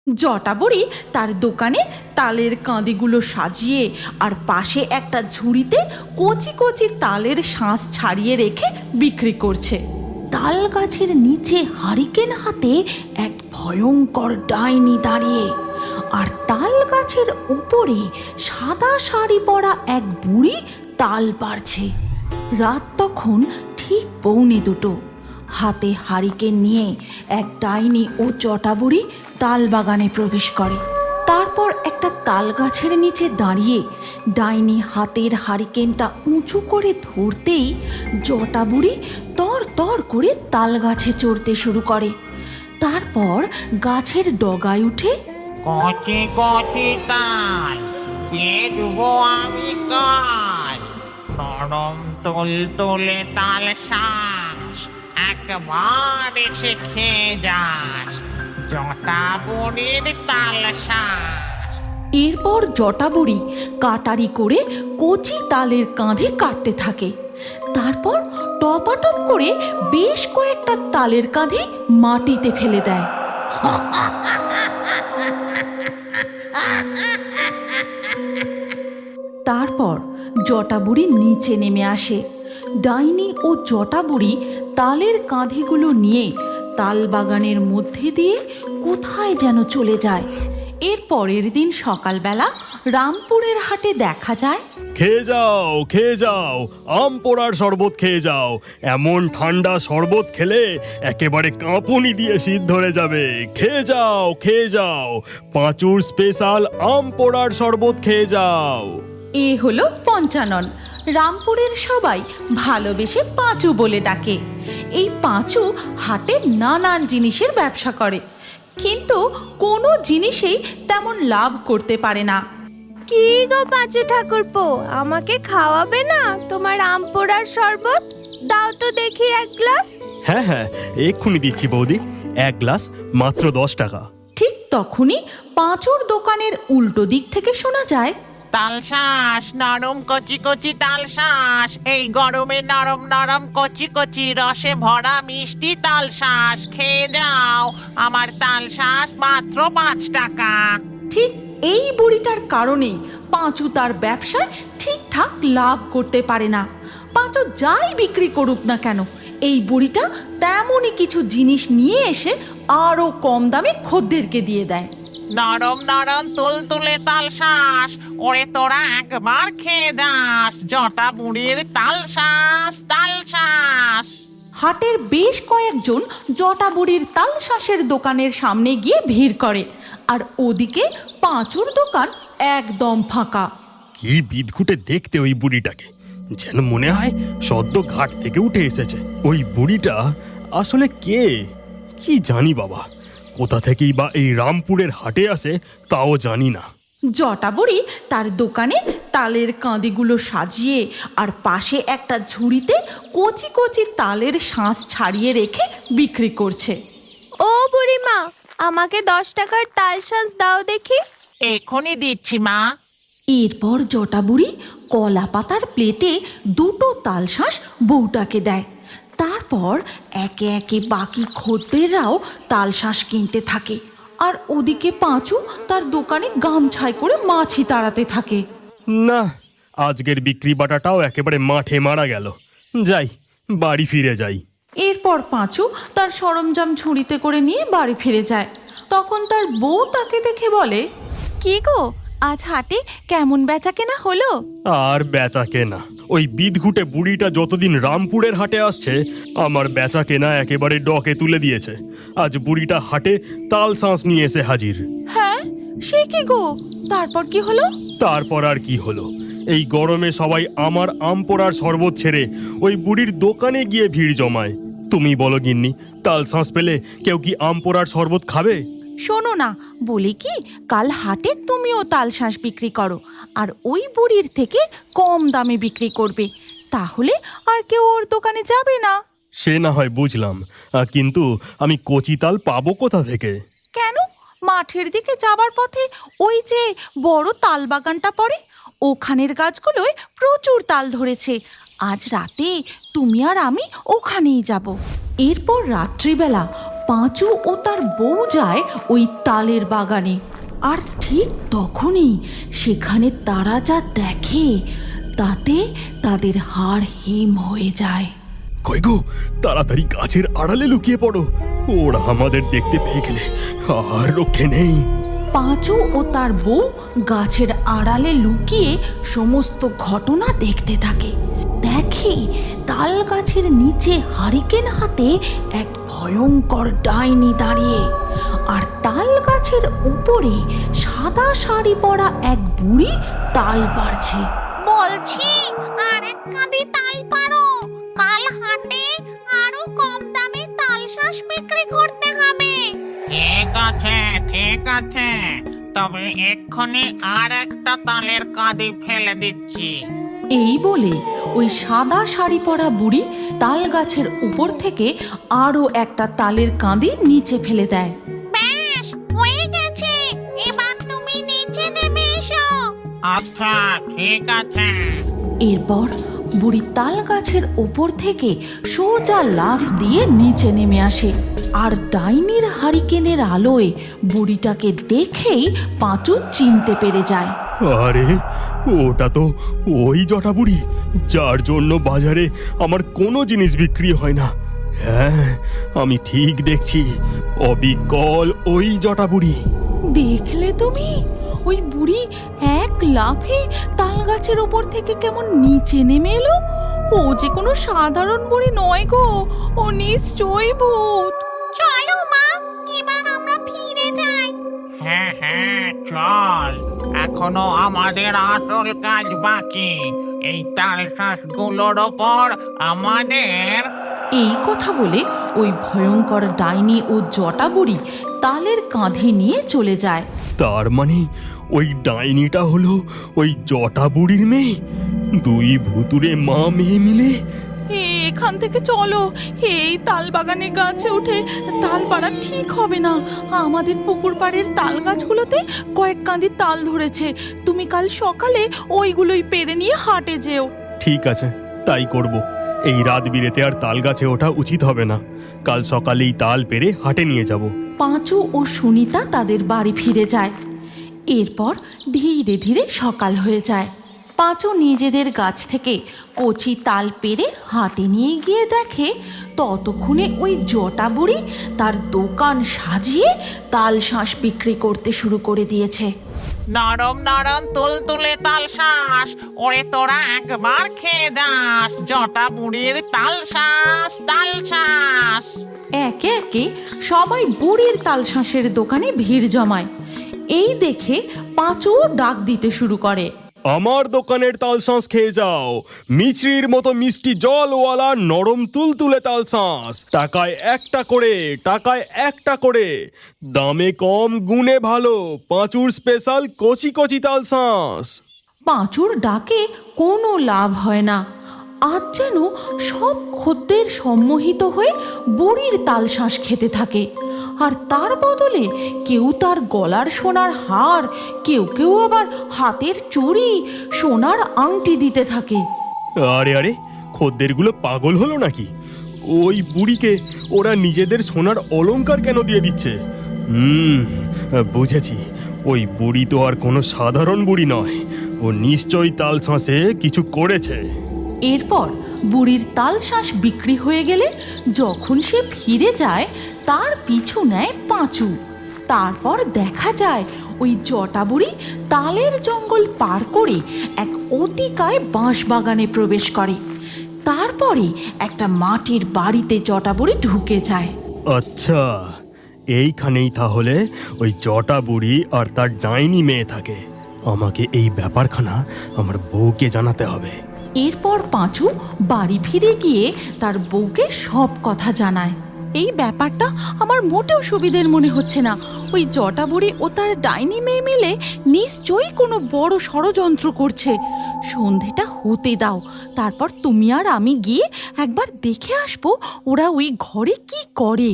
জটা বুড়ি তার দোকানে তালের কাঁদিগুলো সাজিয়ে আর পাশে একটা ঝুড়িতে কচি কচি তালের শাঁস ছাড়িয়ে রেখে বিক্রি করছে। তাল গাছের নিচে হারিকেন হাতে এক ভয়ঙ্কর ডাইনি দাঁড়িয়ে, আর তাল গাছের উপরে সাদা শাড়ি পরা এক বুড়ি তাল পারছে। রাত তখন ঠিক 1:45। হাতে হারিকেন নিয়ে এক ডাইনি ও জটা বুড়ি তাল বাগানে প্রবেশ করে। তারপর একটা তাল গাছের নিচে দাঁড়িয়ে ডাইনি হাতের হারিকেনটা উঁচু করে ধরতেই জটা বুড়ি তর তর করে তাল গাছে চড়তে শুরু করে। তারপর গাছের ডগায় উঠে কচি কচি তাল দেবো আমি কাল, নরম তুল তুলে তাল শ্বাস, একবার এসে খেয়ে যাস জটা বুড়ির তাল শ্বাস। এরপর জটা বুড়ি কাটারি করে কচি তালের কাঁধে কাটতে থাকে। তারপর টপাটপ করে বেশ কয়েকটা তালের কাঁধে মাটিতে ফেলে দেয়। তারপর জটা বুড়ি নিচে নেমে আসে। ডাইনি ও জটা বুড়ি তালের কাঁধিগুলো নিয়ে তাল বাগানের মধ্যে দিয়ে কোথায় যেন চলে যায়। এর পরের দিন সকালবেলা রামপুরের হাটে দেখা যায়, খেয়ে যাও খেয়ে যাও, আম পোড়ার শরবত খেয়ে যাও। এমন ঠান্ডা শরবত খেলে একেবারে কাঁপুনি দিয়ে শীত ধরে যাবে। খেয়ে যাও খেয়ে যাও, পাঁচুর স্পেশাল আম পোড়ার শরবত খেয়ে যাও। এ হলো পঞ্চানন। রামপুরের সবাই ভালোবেসে পাঁচু বলে ডাকে। এই পাঁচু হাটে নানান জিনিসের ব্যবসা করে, কিন্তু কোনো জিনিসেই তেমন লাভ করতে পারে না। কি গো পাঁচু ঠাকুরপো, আমাকে খাওয়াবে না তোমার আম পোড়ার শরবত? দাও তো দেখি এক গ্লাস। হ্যাঁ হ্যাঁ, এক্ষুনি দিচ্ছি বৌদি, এক গ্লাস মাত্র 10 টাকা। ঠিক তখনই পাঁচুর দোকানের উল্টো দিক থেকে শোনা যায়, তাল শ্বাস, নরম কচি কচি তাল শ্বাস, এই গরমে নরম নরম কচি কচি রসে ভরা মিষ্টি তাল শ্বাস, খেয়ে যাও আমার তাল শ্বাস মাত্র 5 টাকা। ঠিক এই বুড়িটার কারণেই পাঁচু তার ব্যবসায় ঠিকঠাক লাভ করতে পারে না। পাঁচু যাই বিক্রি করুক না কেন, এই বুড়িটা তেমনই কিছু জিনিস নিয়ে এসে আরো কম দামে খদ্দেরকে দিয়ে দেয়। নরম নরম তুল তুলে তাল শ্বাস, ওরে তোরা একবার খেয়ে যাস জটা বুড়ির তাল শ্বাস তাল শ্বাস। হাটের বেশ কয়েকজন জটা বুড়ির তাল শাঁসের দোকানের সামনে গিয়ে ভিড় করে, আর ওদিকে পাঁচুর দোকান একদম ফাঁকা। কি বিদঘুটে দেখতে ওই বুড়িটাকে, যেন মনে হয় সদ্য ঘাট থেকে উঠে এসেছে। ওই বুড়িটা আসলে কে কি জানি বাবা, কোথা থেকেই বা এই রামপুরের হাটে আসে তাও জানি না। জটা বুড়ি তার দোকানে তালের কাঁদিগুলো সাজিয়ে আর পাশে একটা ঝুড়িতে কচি কচি তালের শাঁস ছাড়িয়ে রেখে বিক্রি করছে। ও বুড়িমা, আমাকে 10 টাকার তাল শাঁস দাও দেখি। এখনই দিচ্ছি মা। এরপর জটা বুড়ি কলা পাতার প্লেটে 2টো তাল শাঁস বউটাকে দেয়। তারপর একে একে বাকি খদ্দেররাও তাল শাঁস কিনতে থাকে, আর ওদিকে পাঁচু তার দোকানে গামছায় করে মাছি তাড়াতে থাকে। না, আজকের বিক্রি বাটাটাও একেবারে মাঠে মারা গেল। যাই, বাড়ি ফিরে যাই। এরপর পাঁচু তার সরঞ্জাম ঝুড়িতে করে নিয়ে বাড়ি ফিরে যায়। তখন তার বউ তাকে দেখে বলে, কি গো, আজ হাটে কেমন বেচা কেনা হলো? আর বেচা কেনা, ওই বিদঘুটে বুড়িটা যতদিন রামপুরের হাটে আসছে আমার বেচা কেনা একেবারে ডকে তুলে দিয়েছে। আজ বুড়িটা হাটে তাল শাঁস নিয়ে এসে হাজির। হ্যাঁ, সে কি গো, তারপর কি হলো? তারপর আর কি হলো, এই গরমে সবাই আমার আম পোড়ার শরবত ছেড়ে ওই বুড়ির দোকানে গিয়ে ভিড় জমায়। তুমি বলো গিন্নি, তাল শাঁস পেলে কেউ কি আম পোড়ার শরবত খাবে? শোনো না, বলি কি, কাল হাটে তুমিও তাল শাঁস বিক্রি করো, আর ওই বুড়ির থেকে কম দামে বিক্রি করবে, তাহলে আর কেউ ওর দোকানে যাবে না। সে না হয় বুঝলাম, কিন্তু আমি কচি তাল পাবো কোথা থেকে? কেন, মাঠের দিকে যাবার পথে ওই যে বড় তাল বাগানটা পড়ে, ওখানের গাছগুলোয় প্রচুর তাল ধরেছে। আজ রাতে তুমি আর আমি ওখানেই যাব। এরপর রাত্রিবেলা পাঁচু ও তার বউ যায় ওই তালের বাগানে। আর ঠিক তখনই সেখানে তারা যা দেখে তাতে তাদের হাড় হিম হয়ে যায়। কই গো, তাড়াতাড়ি গাছের আড়ালে লুকিয়ে পড়ো, ওরা আমাদের দেখতে পেয়ে গেলে আর রক্ষে নেই। পাঁচু ও তার বউ গাছের আড়ালে লুকিয়ে সমস্ত ঘটনা দেখতে থাকে। দেখে তাল গাছের নিচে হারিকেন হাতে এক ভয়ঙ্কর ডাইনি দাঁড়িয়ে, আর তাল গাছের উপরে সাদা শাড়ি পরা এক বুড়ি তাল পাড়ছে। বলছি আর এক কাঁদি তাল পারো, কাল হাটে আরো কম দামে তাল শাঁস বিক্রি করতে হবে। ঠিক আছে ঠিক আছে, তবে এক্ষুনি আর একটা তালের কাঁদি ফেলে দিচ্ছি। এই বলে ওই সাদা শাড়ি পরা বুড়ি তাল গাছের উপর থেকে আরো একটা তালের কাঁদি নিচে ফেলে দেয়। ব্যাস হয়ে গেছে, এবার তুমি নিচে নেমে এসো। আচ্ছা ঠিক আছে। এরপর বুড়ি তাল গাছের ওপর থেকে সোজা লাফ দিয়ে নিচে নেমে আসে, আর ডাইনির হারিকেনের আলোয় বুড়িটাকে দেখেই পাঁচু চিনতে পেরে যায়। আরে, ওটা তো ওই জটা বুড়ি যার জন্য বাজারে আমার কোনো জিনিস বিক্রি হয় না। হ্যাঁ, আমি ঠিক দেখছি, অবিকল ওই জটা বুড়ি। দেখলে তুমি, ওই বুড়ি এক লাফে তাল গাছের ওপর থেকে কেমন নিচে নেমে এলো। ও যে কোনো সাধারণ বুড়ি নয় গো, ও নিশ্চয়ই ভূত। চলো মা, এবার আমরা ফিরে যাই। হ্যাঁ হ্যাঁ চল, এখনো আমাদের আসল কাজ বাকি। এই তাল শাঁসগুলোর ওপর আমাদের। এই কথা বলে ওই ভয়ঙ্কর ডাইনি ও জটা বুড়ি তালের কাঁধে নিয়ে চলে যায়। তার মানে ওই ডাইনিটা হলো ওই জটা বুড়ির মেয়ে। দুই ভুতুরে মা মেয়ে মিলে। এখান থেকে চলো, এই তাল বাগানে গাছে উঠে তাল পাড়া ঠিক হবে না। আমাদের পুকুর পাড়ের তাল গাছগুলোতে কয়েক কাঁদি তাল ধরেছে, তুমি কাল সকালে ওইগুলোই পেরে নিয়ে হাটে যেও। ঠিক আছে, তাই করব। এই রাত বিরেতে আর তাল গাছে ওঠা উচিত হবে না। কাল সকালেই তাল পেরে হাটে নিয়ে যাব। পাঁচু ও সুনিতা তাদের বাড়ি ফিরে যায়। এরপর ধীরে ধীরে সকাল হয়ে যায়। পাঁচু নিজেদের গাছ থেকে কচি তাল পেরে হাটে নিয়ে গিয়ে দেখে ততক্ষণে ওই জটা বুড়ি তার দোকান সাজিয়ে তাল শাঁস বিক্রি করতে শুরু করে দিয়েছে। নরম নরম তুলতুলে তাল শাঁস, ওরে তোরা একবার খেয়ে যাস জটা বুড়ির তাল শাঁস তাল শাঁস। একে একে সবাই বুড়ির তাল শাঁসের দোকানে ভিড় জমায়। এই দেখে পাঁচু ডাক দিতে শুরু করে, আমার দোকানের তাল শাঁস খেয়ে যাও, মিছরির মতো মিষ্টি জলওয়ালা নরম তুলতুলে তাল শাঁস। টাকায় একটা করে, টাকায় একটা করে, দামে কম গুণে ভালো, পাঁচুর স্পেশাল কচি কচি তাল শাঁস। পাঁচুর ডাকে কোনো লাভ হয় না। আজ যেন সব খদ্দের সম্মোহিত হয়ে বুড়ির তাল শাঁস খেতে থাকে, আর তার বদলে কেউ তার গলার সোনার হার, কেউ কেউ আবার হাতের চুড়ি, সোনার আংটি দিতে থাকে। আরে আরে, খদ্দেরগুলো পাগল হলো নাকি? ওই বুড়িকে ওরা নিজেদের সোনার অলংকার কেন দিয়ে দিচ্ছে? বুঝেছি, ওই বুড়ি তো আর কোনো সাধারণ বুড়ি নয়, ও নিশ্চয়ই তাল শাঁসে কিছু করেছে। এরপর বুড়ির তাল শাঁস বিক্রি হয়ে গেলে যখন সে ফিরে যায় তার পিছু নেয় পাঁচু। তারপর দেখা যায় ওই জটা বুড়ি তালের জঙ্গল পার করে এক অতিকায় বাঁশ বাগানে প্রবেশ করে। তারপরে একটা মাটির বাড়িতে জটা বুড়ি ঢুকে যায়। আচ্ছা, এইখানেই তাহলে ওই জটা বুড়ি আর তার ডাইনি মেয়ে থাকে। আমাকে এই ব্যাপারখানা আমার বউকে জানাতে হবে। এরপর পাঁচু বাড়ি ফিরে গিয়ে তার বউকে সব কথা জানায়। এই ব্যাপারটা আমার মোটেও সুবিধের মনে হচ্ছে না। ওই জটা বুড়ি ও তার ডাইনি মেয়ে মিলে নিশ্চয়ই কোনো বড় ষড়যন্ত্র করছে। সন্ধেটা হতে দাও, তারপর তুমি আর আমি গিয়ে একবার দেখে আসবো ওরা ওই ঘরে কি করে।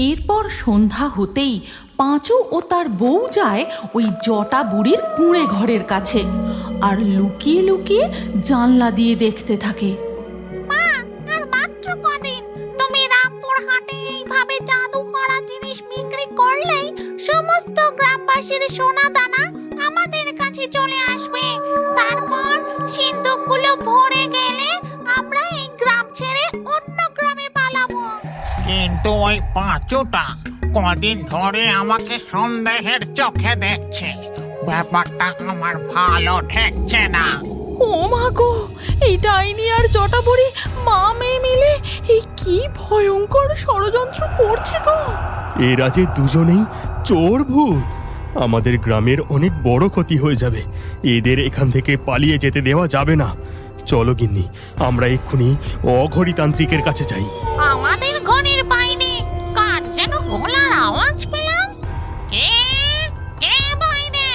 এরপর সন্ধ্যা হতেই পাঁচু ও তার বউ যায় ওই জটা বুড়ির কুঁড়ে ঘরের কাছে, আর লুকিয়ে লুকিয়ে জানলা দিয়ে দেখতে থাকে। মা, আর মাত্র কদিন তুমি রামপুর হাটে এইভাবে জাদু করার আকাশের সোনা দানা আমাদের কাছে চলে আসবে। তারপর সিন্ধুকগুলো ভরে গেলে আমরা এই গ্রাম ছেড়ে অন্য গ্রামে পালাবো। কিন্তু ওই পাঁচুটা কদিন ধরে আমাকে সন্দেহের চোখে দেখছে। ব্যাপারটা আমার ভালো ঠেকছে না। ও মা গো, এই ডাইনি আর জটাবড়ি মা মেয়ে মিলে এই কি ভয়ঙ্কর ষড়যন্ত্র করছে গো। এরা যে দুজনেই চোর ভূত, আমাদের গ্রামের অনেক বড় ক্ষতি হয়ে যাবে। এদের এখান থেকে পালিয়ে যেতে দেওয়া যাবে না। চলো গিন্নি, আমরা এক্ষুনি অঘরীতান্ত্রিকের কাছে যাই। আমাদের ঘরের বাইরে কার যেন গলার আওয়াজ পেলাম। কে কে বাইরে?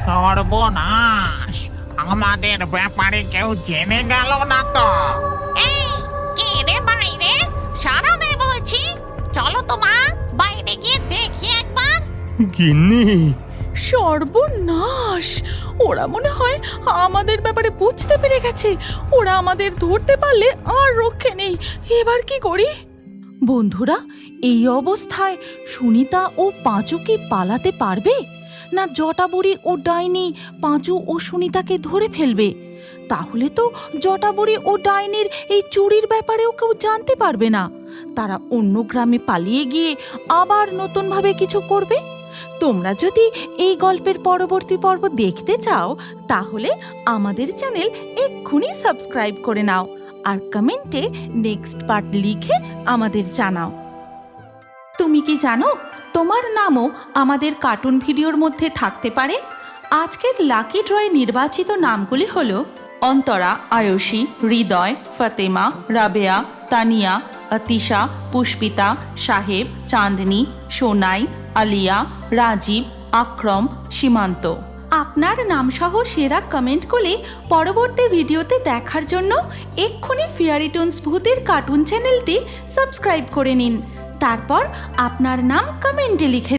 সর্বনাশ, আমাদের ব্যাপারে কেউ জেনে গেল না তো? এই কে রে বাইরে? সারা দে বলছি। চলো তো মা, বাইরে গিয়ে দেখি একবার। গিন্নি, সর্বনাশ, ওরা মনে হয় আমাদের ব্যাপারে বুঝতে পেরে গেছে। ওরা আমাদের ধরতে পারলে আর রক্ষে নেই। এবার কি করি? বন্ধুরা, এই অবস্থায় সুনিতা ও পাঁচু কি পালাতে পারবে, না জটাবড়ি ও ডাইনি পাঁচু ও সুনিতাকে ধরে ফেলবে? তাহলে তো জটাবড়ি ও ডাইনির এই চুরির ব্যাপারেও কেউ জানতে পারবে না। তারা অন্য গ্রামে পালিয়ে গিয়ে আবার নতুনভাবে কিছু করবে। তোমরা যদি এই গল্পের পরবর্তী পর্ব দেখতে চাও, তাহলে আমাদের চ্যানেল এক্ষুনি সাবস্ক্রাইব করে নাও আর কমেন্টে নেক্সট পার্ট লিখে আমাদের জানাও। তুমি কি জানো, তোমার নামও আমাদের কার্টুন ভিডিওর মধ্যে থাকতে পারে। আজকের লাকি ড্রয়ে নির্বাচিত নামগুলি হলো অন্তরা, আয়ুষী, হৃদয়, ফাতেমা, রাবেয়া, তানিয়া, আতিশা, পুষ্পিতা, সাহেব, চাঁদনি, সোনাই, আলিয়া, রাজীব, আক্রম, সীমান্ত। আপনার নামসহ সেরা কমেন্ট করে পরবর্তী ভিডিওতে দেখার জন্য এক্ষুনি ফেয়ারি টুনস ভূতের কার্টুন চ্যানেলটি সাবস্ক্রাইব করে নিন। তারপর আপনার নাম কমেন্টে লিখে